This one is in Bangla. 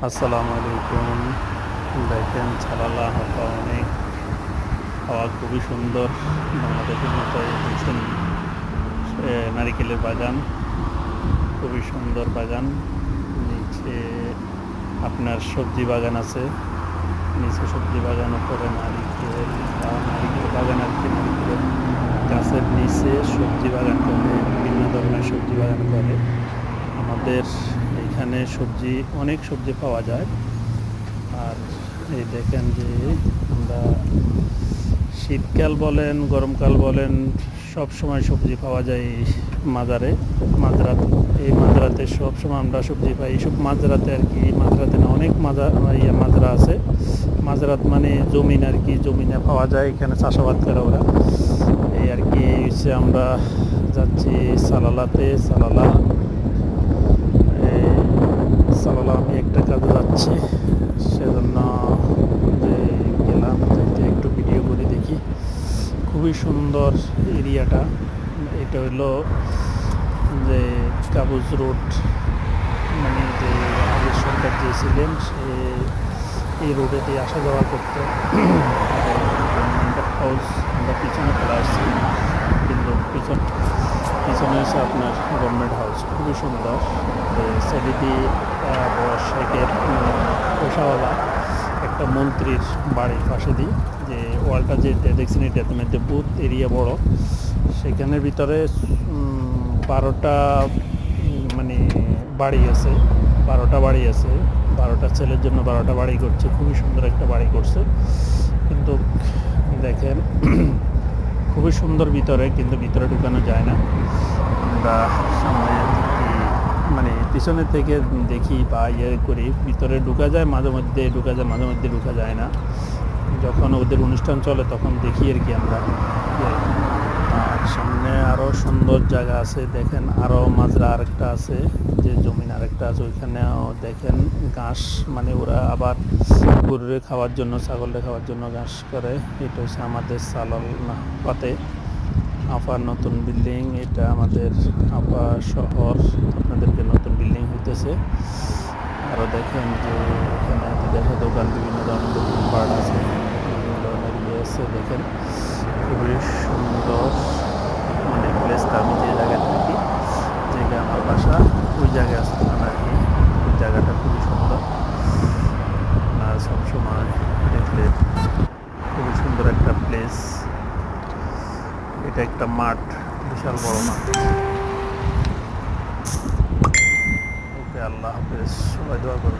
আসসালামু আলাইকুম। দেখেন ছালালা হাওয়া অনেক, হাওয়া খুবই সুন্দর। বাংলাদেশের মতো দেখছেন নারিকেলের বাগান, খুবই সুন্দর বাগান। নিচে আপনার সবজি বাগান আছে, নিচে সবজি বাগান, উপরে নারিকেল নারিকেল বাগান আর কি। নারিকেলের গাছের নিচে সবজি বাগান করে, বিভিন্ন ধরনের সবজি বাগান করে। আমাদের এখানে সবজি, অনেক সবজি পাওয়া যায়। আর এই দেখেন যে আমরা শীতকাল বলেন, গরমকাল বলেন, সব সময় সবজি পাওয়া যায় এই মাজারে। মাঝরাত, এই মাঝরাতে সব সময় আমরা সবজি পাই। এইসব মাঝরাতে আর কি, মাঝরাতে না, অনেক মাজরা আছে। মাঝরাত মানে জমিন আর কি, জমিনে পাওয়া যায়। এখানে চাষাবাদ করে ওরা। এই আর কি হচ্ছে আমরা যাচ্ছি সালালাতে। সালালা আমি একটা কাজে যাচ্ছি, সেজন্য যে গেলাম, যে একটু ভিডিও করে দেখি। খুবই সুন্দর এরিয়াটা। এটা হলো যে কাবুজ রোড, মানে যে আগের সরকার যে ছিলেন সে এই রোডে দিয়ে আসা যাওয়া করতো। গভর্নমেন্ট হাউস আমরা পিছনে চলে আসছি, কিন্তু পিছনে হচ্ছে আপনার গভর্নমেন্ট হাউস, খুবই সুন্দর। সেলিডি শেখের পোষাওয়ালা একটা মন্ত্রীর বাড়ির পাশে দিই, যে ওয়ালটা যে দেখছেন, এটাতে মধ্যে বুথ এরিয়া বড়। সেখানের ভিতরে 12টা মানে বাড়ি আছে, 12টা বাড়ি আছে। 12টা ছেলের জন্য 12টা বাড়ি করছে, খুবই সুন্দর একটা বাড়ি করছে। কিন্তু দেখেন খুবই সুন্দর ভিতরে, কিন্তু ভিতরে ঢুকানো যায় না। আমরা সামনে মানে পিছনে থেকে দেখি বা করি, ভিতরে ঢুকা যায় মাঝে মধ্যে, মাঝে মধ্যে ঢুকা যায় না। যখন ওদের অনুষ্ঠান চলে তখন দেখি আর কি আমরা। আর সামনে আরও সুন্দর জায়গা আছে, দেখেন আরও মাজরা আরেকটা আছে, যে জমিন আরেকটা আছে, ওইখানেও দেখেন ঘাস, মানে ওরা আবার গরুরে খাওয়ার জন্য, ছাগলরে খাওয়ার জন্য ঘাস করে। এটা হচ্ছে আমাদের পাতে আপার নতুন বিল্ডিং। এটা আমাদের আপা শহর, আপনাদেরকে নতুন বিল্ডিং হইতেছে। আরও দেখেন যে এখানে দেখা দোকান, বিভিন্ন ধরনের দোকানপাট আছে, বিভিন্ন ধরনের আছে। দেখেন খুবই সুন্দর, মানে প্লেসটা, আমি যে জায়গায় থাকি, জায়গায় আমার বাসা, ওই জায়গায় আসতাম আর কি। ওই জায়গাটা খুবই সুন্দর, আপনারা সবসময় দেখলে। খুবই সুন্দর একটা প্লেস। এটা একটা মাঠ, বিশাল বড় মাঠ। ওকে, আল্লাহ হাফেজ, সবাই দোয়া করুন।